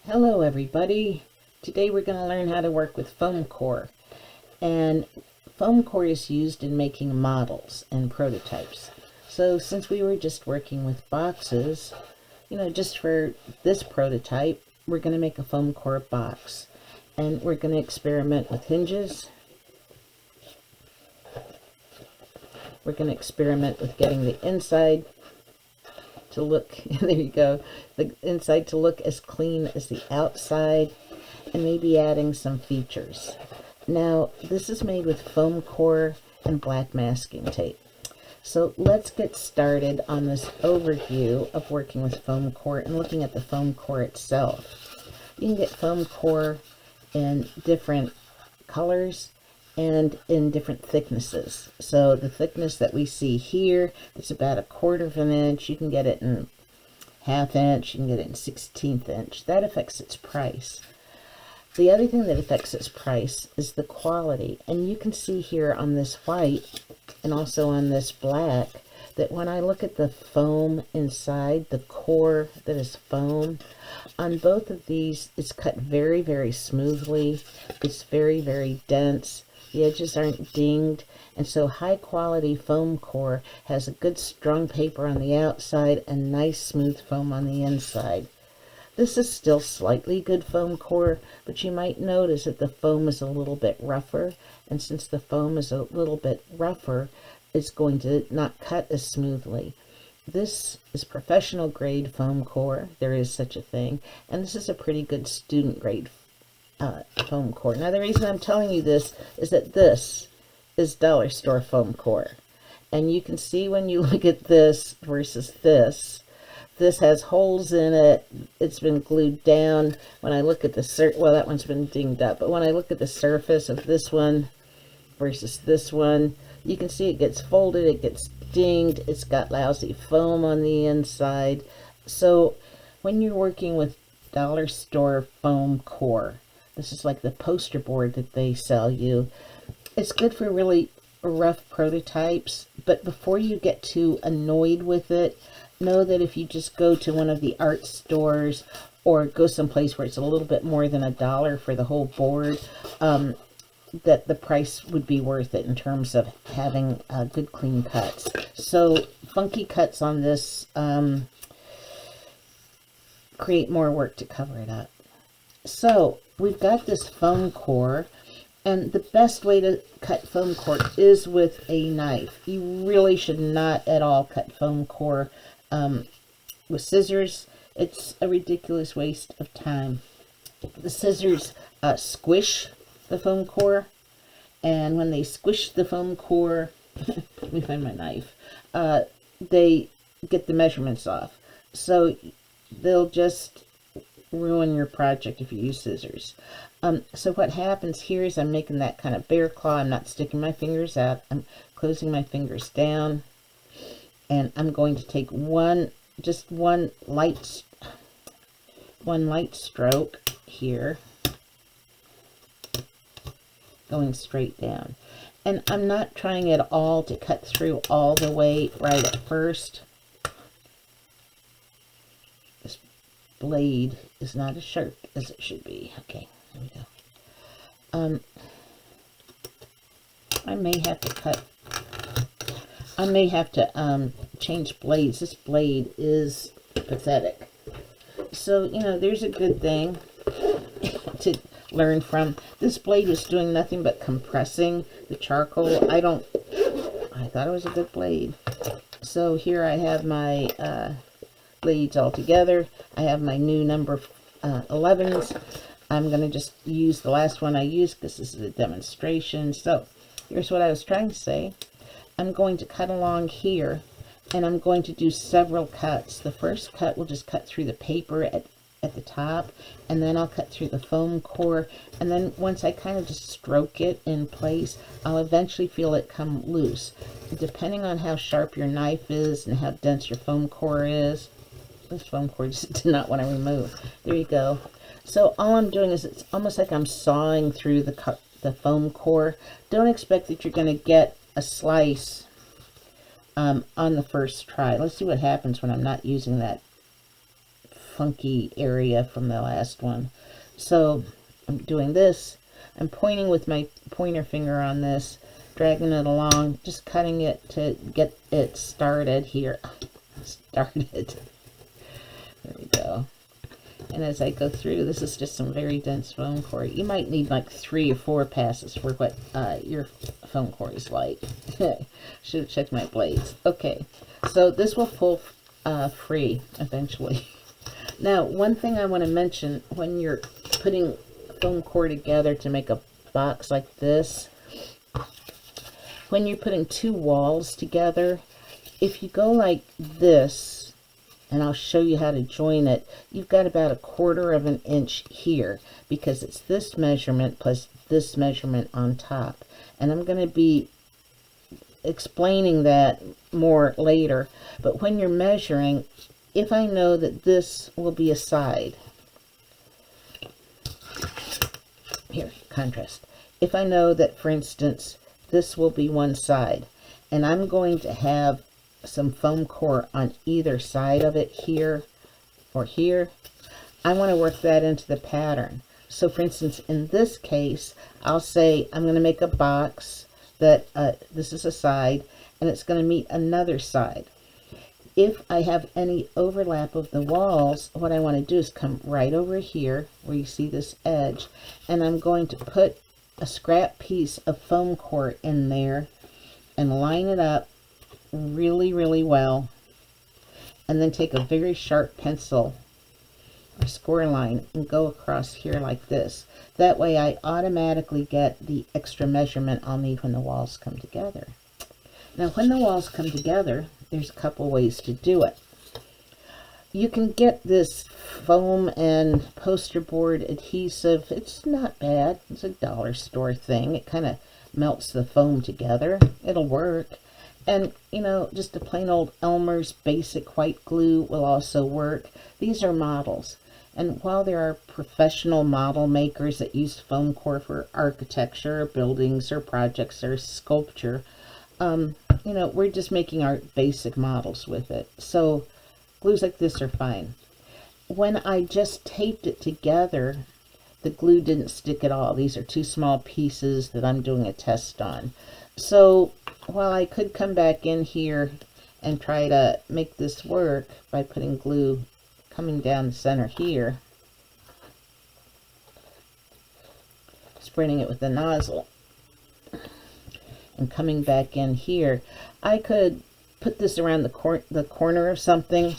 Hello everybody. Today we're going to learn how to work with foam core. And foam core is used in making models and prototypes. So since we were just working with boxes, just for this prototype, we're going to make a foam core box. And we're going to experiment with hinges. We're going to experiment with getting the inside to look, there you go, the inside to look as clean as the outside, and maybe adding some features. Now, this is made with foam core and black masking tape. So let's get started on this overview of working with foam core and looking at the foam core itself. You can get foam core in different colors and in different thicknesses. So the thickness that we see here is about 1/4 of an inch. You can get it in 1/2 inch, you can get it in 1/16 inch. That affects its price. The other thing that affects its price is the quality. And you can see here on this white and also on this black that when I look at the foam inside, the core that is foam, on both of these, it's cut very, very smoothly. It's very, very dense. The edges aren't dinged, and so high quality foam core has a good strong paper on the outside and nice smooth foam on the inside. This is still slightly good foam core, but you might notice that the foam is a little bit rougher, and since the foam is a little bit rougher, it's going to not cut as smoothly. This is professional grade foam core. There is such a thing, and this is a pretty good student grade foam core. Now the reason I'm telling you this is that this is dollar store foam core, and you can see when you look at this versus this has holes in it. It's been glued down. When I look at the well, that one's been dinged up, but when I look at the surface of this one versus this one, you can see it gets folded, it gets dinged, it's got lousy foam on the inside. So when you're working with dollar store foam core, this is like the poster board that they sell you. It's good for really rough prototypes, but before you get too annoyed with it, know that if you just go to one of the art stores or go someplace where it's a little bit more than $1 for the whole board, that the price would be worth it in terms of having good clean cuts. So funky cuts on this create more work to cover it up. So we've got this foam core, and the best way to cut foam core is with a knife. You really should not at all cut foam core with scissors. It's a ridiculous waste of time. The scissors squish the foam core, and when they squish the foam core, let me find my knife, they get the measurements off. So they'll just ruin your project if you use scissors. So what happens here is I'm making that kind of bear claw. I'm not sticking my fingers out. I'm closing my fingers down, and I'm going to take just one light stroke here, going straight down. And I'm not trying at all to cut through all the way right at first. This blade is not as sharp as it should be. Okay, there we go. I may have to change blades. This blade is pathetic. So, there's a good thing to learn from. This blade is doing nothing but compressing the charcoal. I thought it was a good blade. So here I have my blades all together. I have my new number 11s. I'm going to just use the last one I used because this is a demonstration. So here's what I was trying to say. I'm going to cut along here, and I'm going to do several cuts. The first cut will just cut through the paper at the top, and then I'll cut through the foam core, and then once I kind of just stroke it in place, I'll eventually feel it come loose. Depending on how sharp your knife is and how dense your foam core is, this foam core just did not want to remove. There you go. So all I'm doing is it's almost like I'm sawing through the foam core. Don't expect that you're going to get a slice on the first try. Let's see what happens when I'm not using that funky area from the last one. So I'm doing this. I'm pointing with my pointer finger on this, dragging it along, just cutting it to get it started here. Started. There we go. And as I go through, this is just some very dense foam core. You might need like 3 or 4 passes for what your foam core is like. Should have checked my blades. Okay, so this will pull free eventually. Now, one thing I want to mention when you're putting foam core together to make a box like this, when you're putting 2 walls together, if you go like this, and I'll show you how to join it, you've got about 1/4 of an inch here, because it's this measurement plus this measurement on top. And I'm going to be explaining that more later. But when you're measuring, if I know that this will be a side, here, contrast. If I know that, for instance, this will be one side, and I'm going to have some foam core on either side of it, here or here, I want to work that into the pattern. So for instance, in this case, I'll say I'm going to make a box that this is a side, and it's going to meet another side. If I have any overlap of the walls, what I want to do is come right over here where you see this edge, and I'm going to put a scrap piece of foam core in there and line it up really well, and then take a very sharp pencil or score line and go across here like this. That way I automatically get the extra measurement I'll need when the walls come together. Now when the walls come together, there's a couple ways to do it. You can get this foam and poster board adhesive. It's not bad. It's a dollar store thing. It kind of melts the foam together. It'll work. And, you know, just a plain old Elmer's basic white glue will also work. These are models. And while there are professional model makers that use foam core for architecture, or buildings, or projects, or sculpture, you know, we're just making our basic models with it. So glues like this are fine. When I just taped it together, the glue didn't stick at all. These are 2 small pieces that I'm doing a test on. So while I could come back in here and try to make this work by putting glue coming down the center here, spreading it with the nozzle, and coming back in here, I could put this around the corner of something,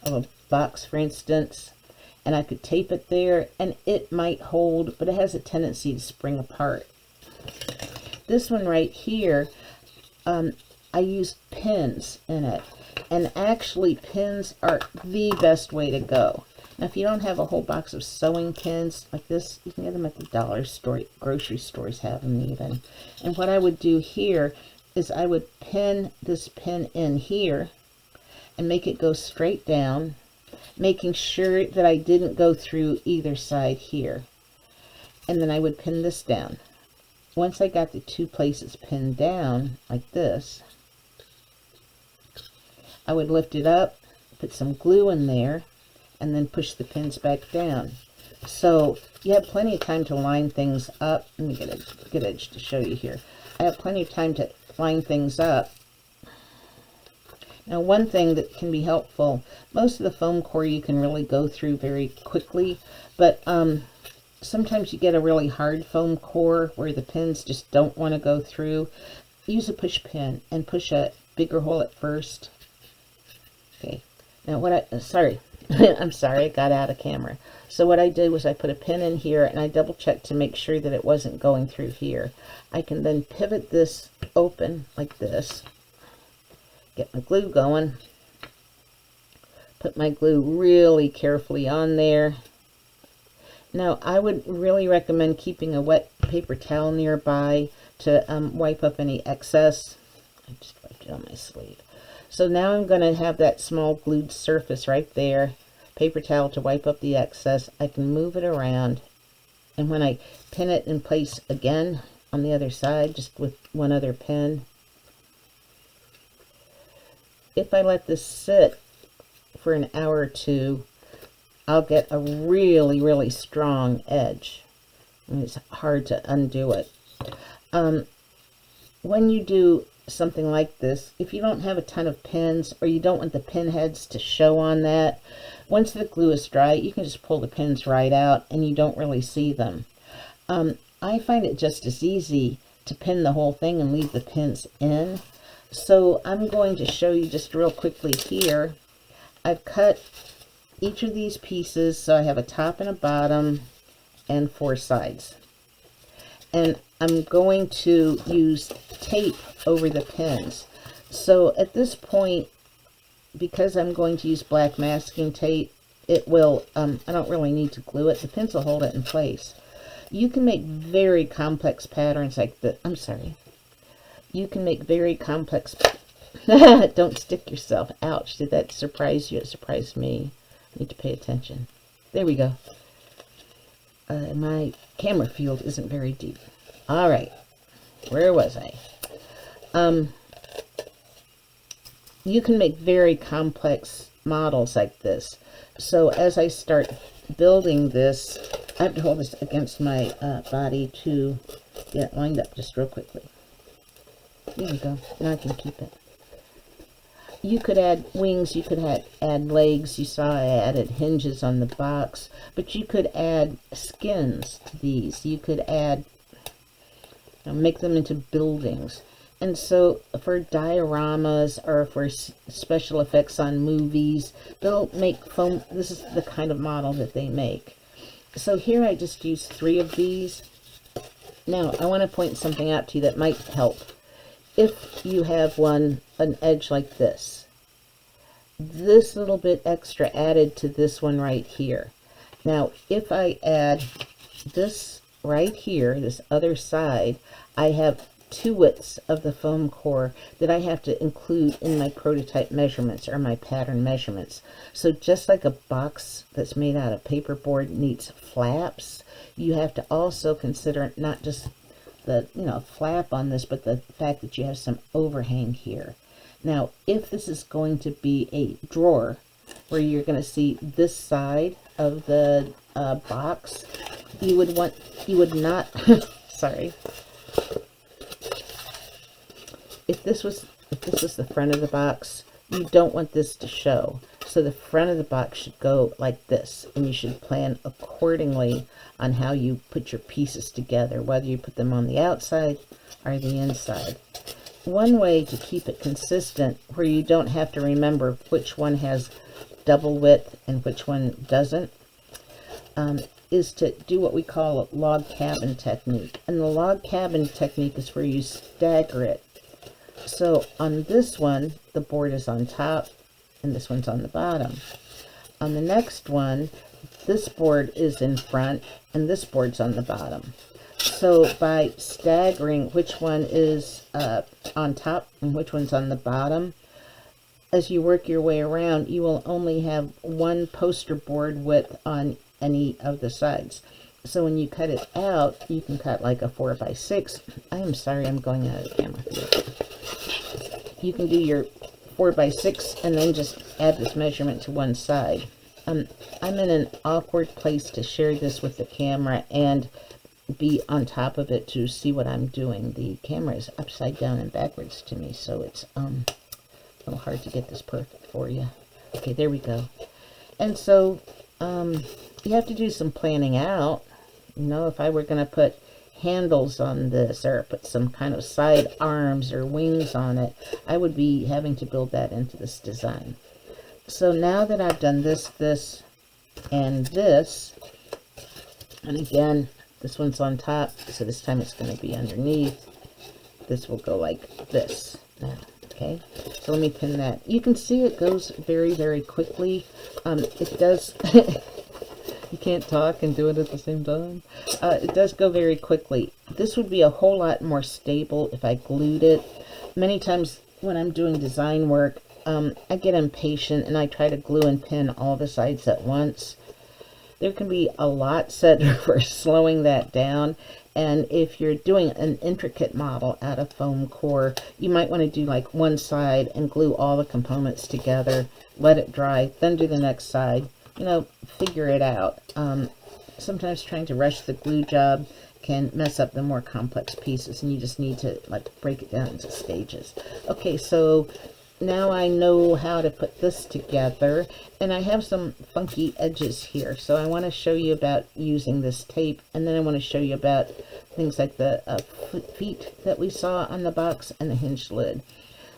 of a box for instance, and I could tape it there, and it might hold, but it has a tendency to spring apart. This one right here, I used pins in it, and actually pins are the best way to go. Now if you don't have a whole box of sewing pins like this, you can get them at the dollar store, grocery stores have them even. And what I would do here is I would pin this pin in here and make it go straight down, making sure that I didn't go through either side here. And then I would pin this down. Once I got the 2 places pinned down like this, I would lift it up, put some glue in there, and then push the pins back down. So you have plenty of time to line things up. Let me get a good edge to show you here. I have plenty of time to line things up. Now one thing that can be helpful, most of the foam core you can really go through very quickly, but sometimes you get a really hard foam core where the pins just don't want to go through. Use a push pin and push a bigger hole at first. Okay, now what sorry, I'm sorry, I got out of camera. So what I did was I put a pin in here and I double checked to make sure that it wasn't going through here. I can then pivot this open like this, get my glue going, put my glue really carefully on there. Now I would really recommend keeping a wet paper towel nearby to wipe up any excess. I just wiped it on my sleeve. So now I'm going to have that small glued surface right there, paper towel to wipe up the excess. I can move it around, and when I pin it in place again on the other side, just with one other pin, if I let this sit for an hour or two, I'll get a really, really strong edge. And it's hard to undo it. When you do something like this, if you don't have a ton of pins, or you don't want the pin heads to show on that, once the glue is dry, you can just pull the pins right out and you don't really see them. I find it just as easy to pin the whole thing and leave the pins in. So I'm going to show you just real quickly here. I've cut each of these pieces, so I have a top and a bottom and 4 sides. And I'm going to use tape over the pins. So at this point, because I'm going to use black masking tape, it will, I don't really need to glue it. The pins will hold it in place. You can make very complex patterns like that. I'm sorry. You can make very complex, don't stick yourself. Ouch, did that surprise you? It surprised me. I need to pay attention. There we go. My camera field isn't very deep. All right, where was I? You can make very complex models like this. So as I start building this, I have to hold this against my body to get it lined up just real quickly. There we go. Now I can keep it. You could add wings, you could add legs. You saw I added hinges on the box, but you could add skins to these. You could add, make them into buildings. And so for dioramas or for special effects on movies, they'll make foam. This is the kind of model that they make. So here I just used 3 of these. Now I want to point something out to you that might help. If you have an edge like this little bit extra added to this one right here. Now, if I add this right here, this other side, I have 2 widths of the foam core that I have to include in my prototype measurements or my pattern measurements. So just like a box that's made out of paperboard needs flaps, you have to also consider not just the flap on this, but the fact that you have some overhang here. Now, if this is going to be a drawer where you're going to see this side of the box, you would not sorry, if this was the front of the box, you don't want this to show. So the front of the box should go like this, and you should plan accordingly on how you put your pieces together, whether you put them on the outside or the inside. One way to keep it consistent, where you don't have to remember which one has double width and which one doesn't, is to do what we call a log cabin technique. And the log cabin technique is where you stagger it. So on this one, the board is on top and this one's on the bottom. On the next one, this board is in front and this board's on the bottom. So by staggering which one is on top and which one's on the bottom, as you work your way around, you will only have one poster board width on any of the sides. So when you cut it out, you can cut like a 4x6. I am sorry, I'm going out of the camera here. You can do your 4x6 and then just add this measurement to one side. I'm in an awkward place to share this with the camera and be on top of it to see what I'm doing. The camera is upside down and backwards to me, so it's a little hard to get this perfect for you. Okay, there we go. And so you have to do some planning out. If I were going to put handles on this or put some kind of side arms or wings on it, I would be having to build that into this design. So now that I've done this, and this, and again, this one's on top, so this time it's going to be underneath. This will go like this now, okay? So let me pin that. You can see it goes very, very quickly. It does, you can't talk and do it at the same time. It does go very quickly. This would be a whole lot more stable if I glued it. Many times when I'm doing design work, I get impatient and I try to glue and pin all the sides at once. there can be a lot said for slowing that down. And if you're doing an intricate model out of foam core, you might want to do like one side and glue all the components together, let it dry, then do the next side. You know, figure it out. Sometimes trying to rush the glue job can mess up the more complex pieces, and you just need to like break it down into stages. Okay, so now I know how to put this together, and I have some funky edges here, so I want to show you about using this tape, and then I want to show you about things like the feet that we saw on the box and the hinge lid.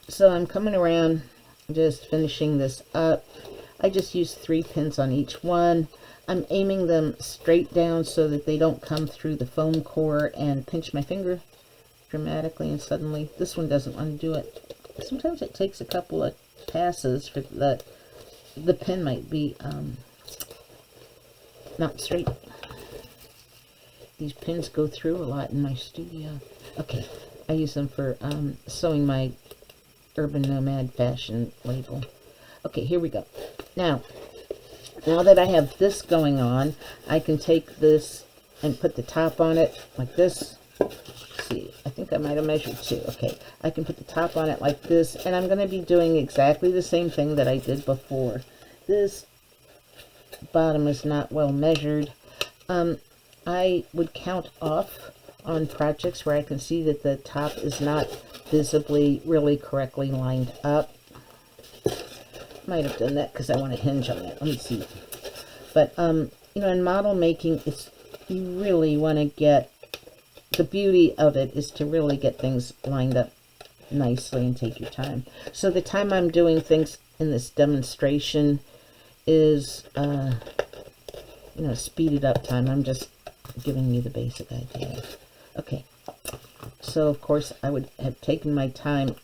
So I'm coming around, just finishing this up. I just used 3 pins on each one. I'm aiming them straight down so that they don't come through the foam core and pinch my finger dramatically and suddenly. This one doesn't want to do it. Sometimes it takes a couple of passes for the pin might be not straight. These pins go through a lot in my studio. Okay, I use them for sewing my Urban Nomad fashion label. Okay, here we go. Now that I have this going on, I can take this and put the top on it like this. See, I think I might have measured 2. Okay, I can put the top on it like this, and I'm going to be doing exactly the same thing that I did before. This bottom is not well measured. I would count off on projects where I can see that the top is not visibly really correctly lined up. Might have done that because I want to hinge on it. Let me see. But you know, in model making, you really want to get, the beauty of it is to really get things lined up nicely and take your time. So the time I'm doing things in this demonstration is you know, speeded up time. I'm just giving you the basic idea. Okay, so of course I would have taken my time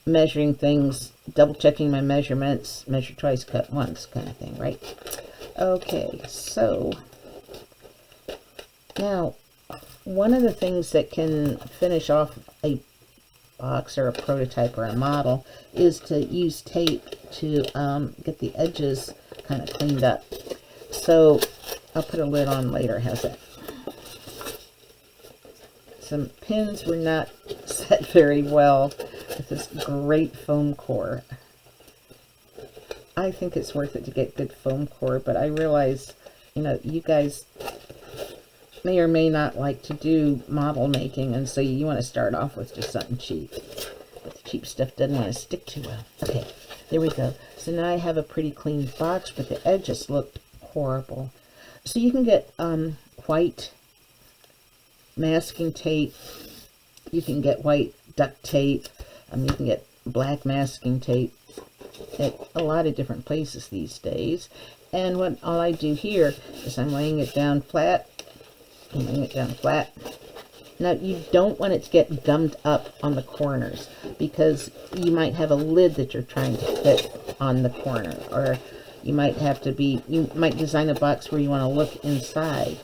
measuring things, double checking my measurements, measure twice, cut once kind of thing, right? Okay, so now one of the things that can finish off a box or a prototype or a model is to use tape to get the edges kind of cleaned up. So I'll put a lid on later. How's that? Some pins were not set very well with this great foam core. I think it's worth it to get good foam core, but I realize, you know, you guys may or may not like to do model making, and so you want to start off with just something cheap. But the cheap stuff doesn't want to stick too well. Okay, there we go. So now I have a pretty clean box, but the edges look horrible. So you can get white masking tape, you can get white duct tape, you can get black masking tape at a lot of different places these days. And what all I do here is I'm laying it down flat. I'm laying it down flat. Now you don't want it to get gummed up on the corners, because you might have a lid that you're trying to fit on the corner, or you might design a box where you want to look inside.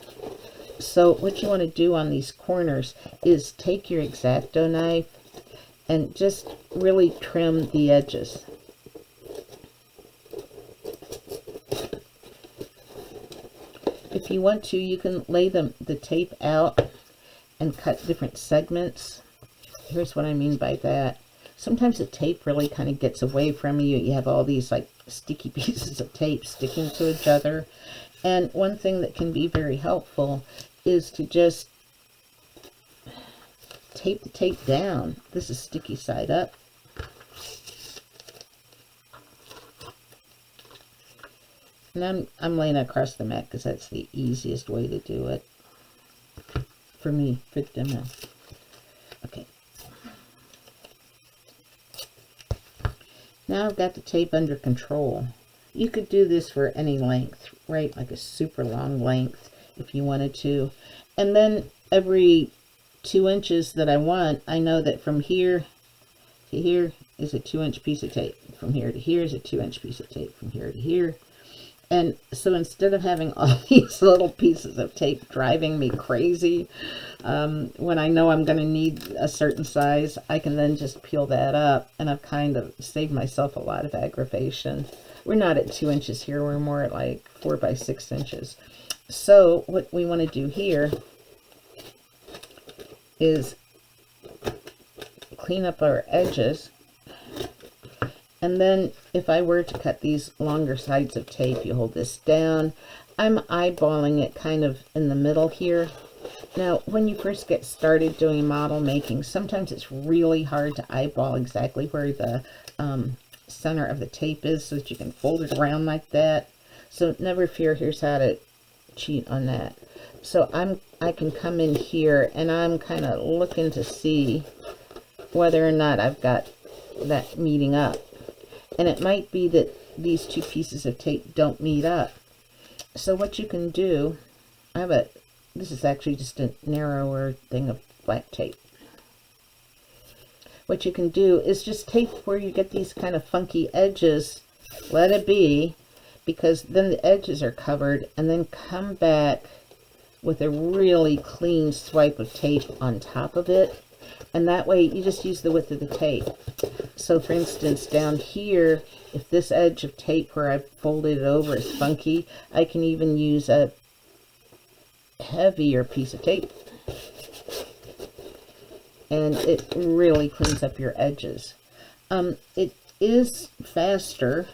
So what you want to do on these corners is take your X-Acto knife and just really trim the edges. If you want to, you can lay the tape out and cut different segments. Here's what I mean by that. Sometimes the tape really kind of gets away from you. You have all these like sticky pieces of tape sticking to each other. And one thing that can be very helpful is to just tape the tape down. This is sticky side up. And I'm laying it across the mat because that's the easiest way to do it for me, for the demo. Okay. Now I've got the tape under control. You could do this for any length, right? Like a super long length if you wanted to. And then every 2 inches that I want, I know that from here to here is a 2-inch piece of tape. From here to here is a 2-inch piece of tape. From here to here. And so instead of having all these little pieces of tape driving me crazy, when I know I'm going to need a certain size, I can then just peel that up, and I've kind of saved myself a lot of aggravation. we're not at 2 inches here. We're more at like 4 by 6 inches. So what we want to do here is clean up our edges. And then if I were to cut these longer sides of tape, you hold this down. I'm eyeballing it kind of in the middle here. Now, when you first get started doing model making, sometimes it's really hard to eyeball exactly where the center of the tape is so that you can fold it around like that. So never fear, here's how to cheat on that. So I can come in here and I'm kind of looking to see whether or not I've got that meeting up. And it might be that these two pieces of tape don't meet up. So what you can do, this is actually just a narrower thing of black tape. What you can do is just tape where you get these kind of funky edges, let it be, because then the edges are covered, and then come back with a really clean swipe of tape on top of it. And that way you just use the width of the tape. So for instance, down here, if this edge of tape where I've folded it over is funky, I can even use a heavier piece of tape. And it really cleans up your edges. It is faster,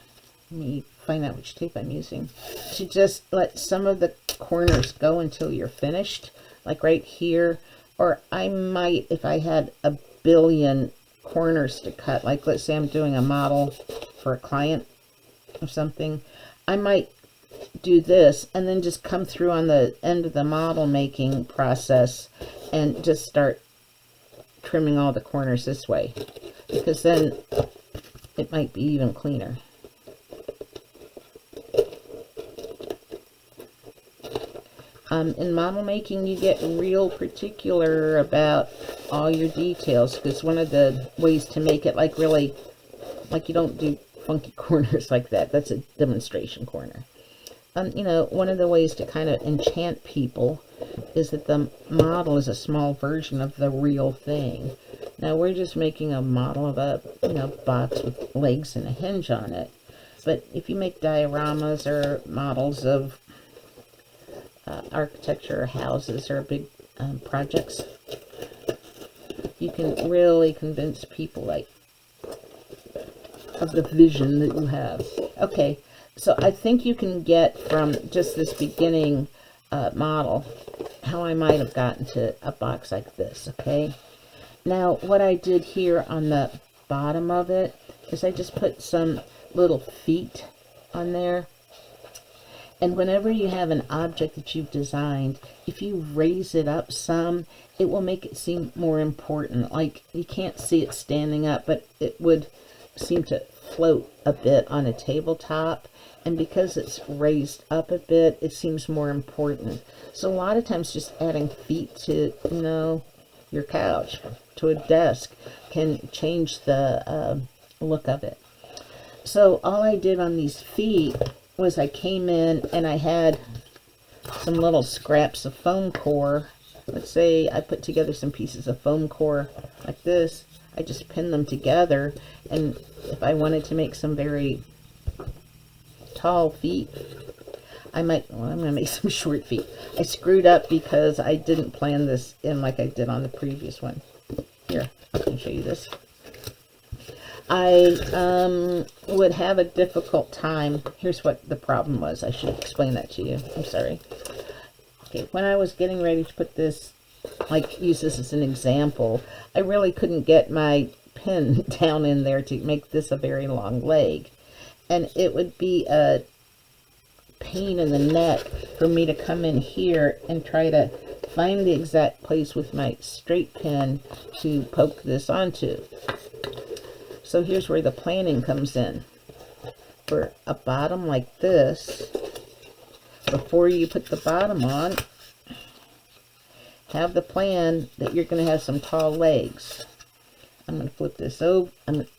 let me find out which tape I'm using, to just let some of the corners go until you're finished, like right here. Or I might, if I had a billion corners to cut, like let's say I'm doing a model for a client or something, I might do this and then just come through on the end of the model making process and just start trimming all the corners this way, because then it might be even cleaner. In model making, you get real particular about all your details, because one of the ways to make it like really, like you don't do funky corners like that. That's a demonstration corner. You know, one of the ways to kind of enchant people is that the model is a small version of the real thing. Now we're just making a model of a, box with legs and a hinge on it. But if you make dioramas or models of architecture or houses or big projects, you can really convince people of the vision that you have. Okay, so I think you can get from just this beginning model how I might have gotten to a box like this. Okay, now what I did here on the bottom of it is I just put some little feet on there. And whenever you have an object that you've designed, if you raise it up some, it will make it seem more important. Like you can't see it standing up, but it would seem to float a bit on a tabletop. And because it's raised up a bit, it seems more important. So a lot of times just adding feet to, your couch, to a desk, can change the look of it. So all I did on these feet was I came in and I had some little scraps of foam core. Let's say I put together some pieces of foam core like this. I just pinned them together, and if I wanted to make some very tall feet, I'm going to make some short feet. I screwed up because I didn't plan this in like I did on the previous one. Here, I can show you this. I would have a difficult time. Here's what the problem was. I should explain that to you. I'm sorry. Okay, when I was getting ready to put this, use this as an example, I really couldn't get my pin down in there to make this a very long leg. And it would be a pain in the neck for me to come in here and try to find the exact place with my straight pin to poke this onto. So here's where the planning comes in. For a bottom like this, before you put the bottom on, have the plan that you're going to have some tall legs. I'm going to flip this over.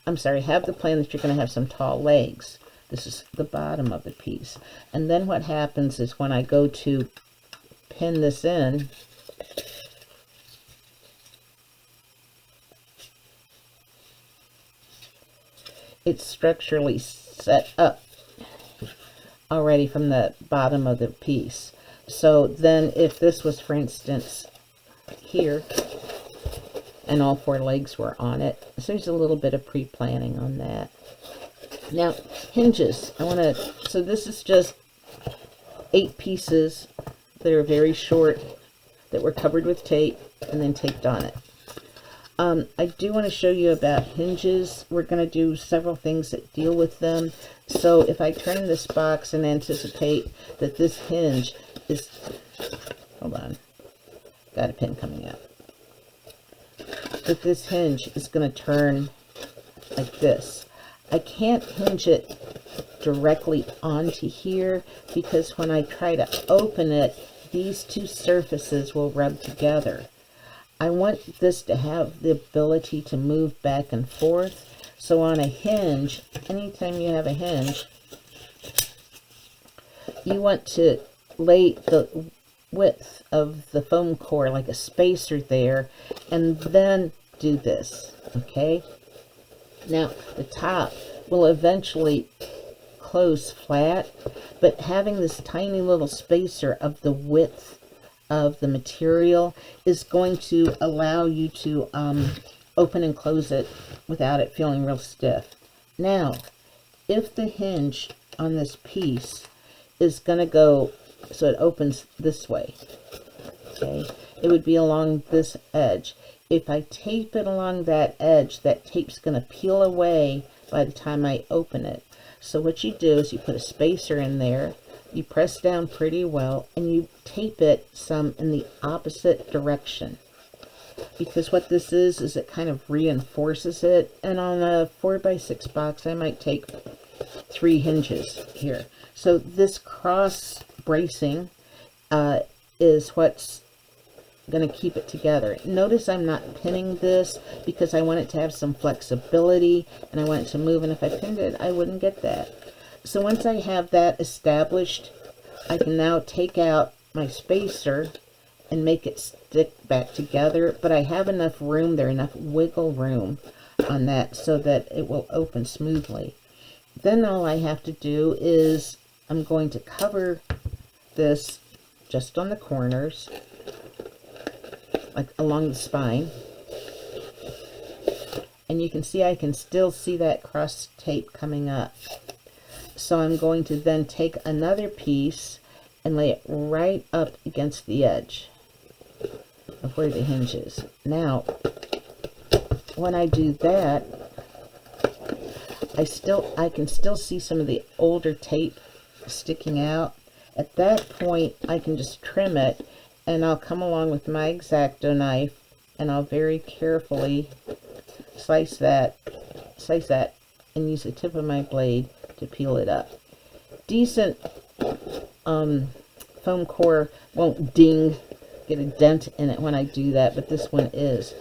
I'm sorry, have the plan that you're going to have some tall legs. This is the bottom of the piece. And then what happens is when I go to pin this in, it's structurally set up. already from the bottom of the piece. So then if this was, for instance, here, and all 4 legs were on it, so there's a little bit of pre-planning on that. Now, hinges. So this is just 8 pieces that are very short that were covered with tape and then taped on it. I do want to show you about hinges. We're going to do several things that deal with them. So if I turn this box and anticipate that this hinge is, hold on, got a pin coming out, that this hinge is going to turn like this. I can't hinge it directly onto here because when I try to open it, these 2 surfaces will rub together. I want this to have the ability to move back and forth. So on a hinge, anytime you have a hinge, you want to lay the width of the foam core like a spacer there, and then do this, okay? Now, the top will eventually close flat, but having this tiny little spacer of the width of the material is going to allow you to open and close it without it feeling real stiff. Now, if the hinge on this piece is going to go so it opens this way, okay, it would be along this edge. If I tape it along that edge, that tape's going to peel away by the time I open it. So what you do is you put a spacer in there, you press down pretty well, and you tape it some in the opposite direction. Because what this is it kind of reinforces it. And on a 4x6 box, I might take 3 hinges here. So this cross bracing is what's going to keep it together. Notice I'm not pinning this because I want it to have some flexibility and I want it to move, and if I pinned it, I wouldn't get that. So once I have that established, I can now take out my spacer and make it stick back together, but I have enough room there, enough wiggle room on that so that it will open smoothly. Then all I have to do is I'm going to cover this just on the corners, like along the spine, and you can see I can still see that cross tape coming up. So I'm going to then take another piece and lay it right up against the edge of where the hinge is. Now, when I do that, I can still see some of the older tape sticking out. At that point, I can just trim it, and I'll come along with my X-Acto knife, and I'll very carefully slice that, and use the tip of my blade to peel it up. Decent foam core won't ding, get a dent in it when I do that, but this one is.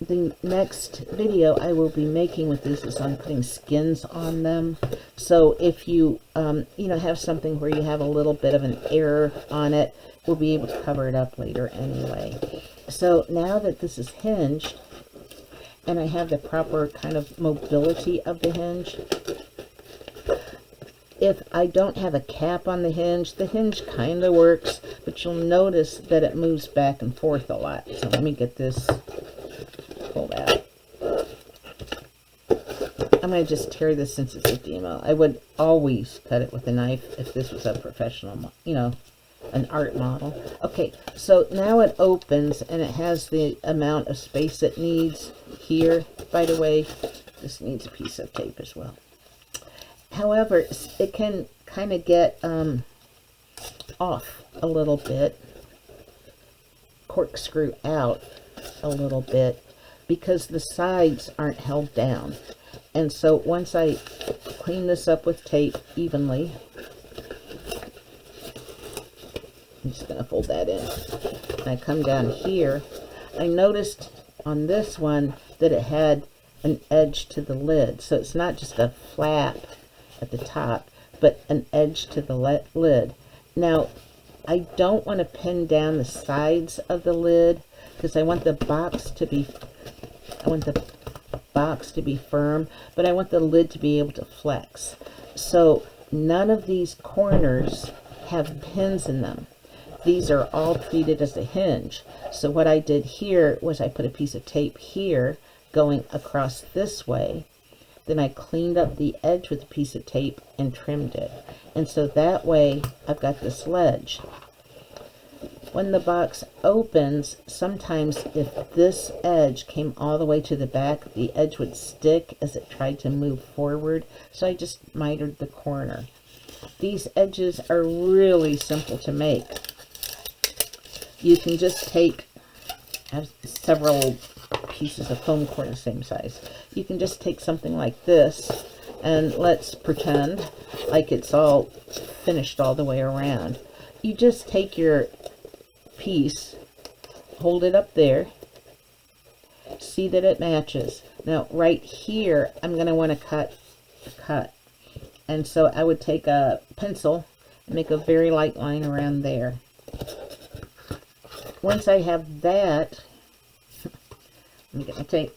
The next video I will be making with this is on putting skins on them. So if you have something where you have a little bit of an error on it, we'll be able to cover it up later anyway. So now that this is hinged and I have the proper kind of mobility of the hinge, if I don't have a cap on the hinge kind of works, but you'll notice that it moves back and forth a lot. So let me get this pulled out. I'm going to just tear this since it's a demo. I would always cut it with a knife if this was a professional, an art model. Okay, so now it opens and it has the amount of space it needs here. By the way, this needs a piece of tape as well. However, it can kind of get off a little bit, corkscrew out a little bit, because the sides aren't held down. And so once I clean this up with tape evenly, I'm just going to fold that in. And I come down here. I noticed on this one that it had an edge to the lid. So it's not just a flap at the top, but an edge to the lid. Now, I don't want to pin down the sides of the lid because I want the box to be firm, but I want the lid to be able to flex. So none of these corners have pins in them. These are all treated as a hinge. So what I did here was I put a piece of tape here going across this way. Then I cleaned up the edge with a piece of tape and trimmed it. And so that way I've got this ledge. When the box opens, sometimes if this edge came all the way to the back, the edge would stick as it tried to move forward. So I just mitered the corner. These edges are really simple to make. You can just take, I have several pieces of foam core the same size. You can just take something like this, and let's pretend like it's all finished all the way around. You just take your piece, hold it up there, see that it matches. Now right here, I'm going to want to cut a cut. And so I would take a pencil and make a very light line around there. Once I have that, let me get my tape.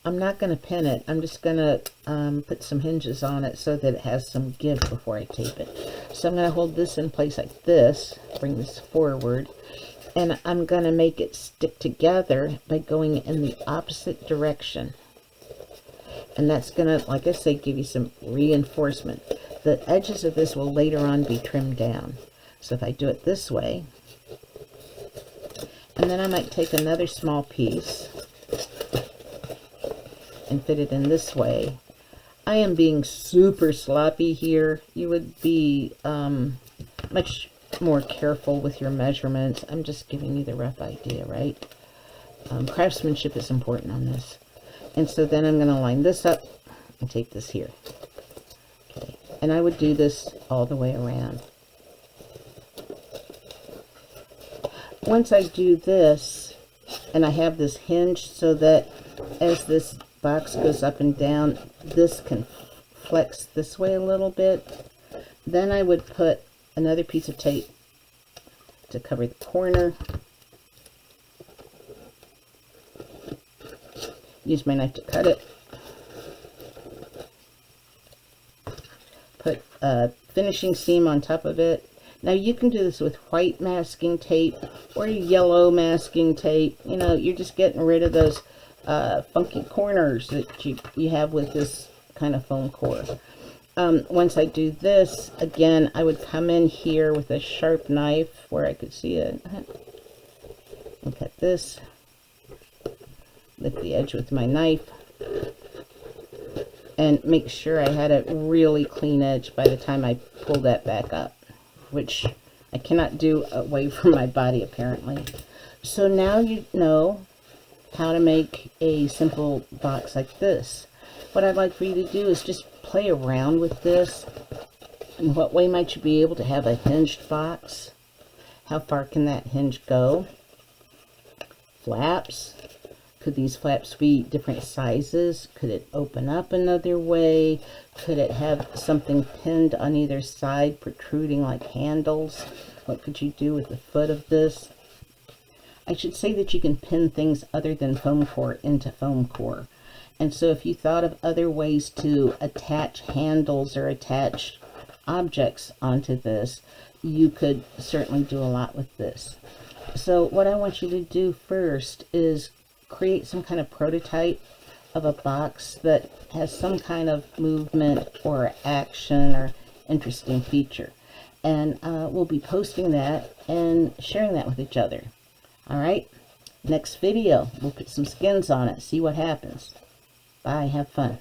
I'm not going to pin it. I'm just going to put some hinges on it so that it has some give before I tape it. So I'm going to hold this in place like this, bring this forward, and I'm going to make it stick together by going in the opposite direction. And that's going to, like I say, give you some reinforcement. The edges of this will later on be trimmed down. So if I do it this way, and then I might take another small piece and fit it in this way. I am being super sloppy here. You would be much more careful with your measurements. I'm just giving you the rough idea, right? Craftsmanship is important on this. And so then I'm going to line this up and take this here. Okay, and I would do this all the way around. Once I do this, and I have this hinge so that as this box goes up and down, this can flex this way a little bit, then I would put another piece of tape to cover the corner. Use my knife to cut it. Put a finishing seam on top of it. Now you can do this with white masking tape or yellow masking tape. You know, you're just getting rid of those funky corners that you have with this kind of foam core. Once I do this, again, I would come in here with a sharp knife where I could see it and cut this. Lift the edge with my knife and make sure I had a really clean edge by the time I pull that back up, which I cannot do away from my body apparently. So now you know how to make a simple box like this. What I'd like for you to do is just play around with this. In what way might you be able to have a hinged box? How far can that hinge go? Flaps. Could these flaps be different sizes? Could it open up another way? Could it have something pinned on either side protruding like handles? What could you do with the foot of this? I should say that you can pin things other than foam core into foam core. And so if you thought of other ways to attach handles or attach objects onto this, you could certainly do a lot with this. So what I want you to do first is create some kind of prototype of a box that has some kind of movement or action or interesting feature. And we'll be posting that and sharing that with each other. All right, next video, we'll put some skins on it, see what happens. Bye, have fun.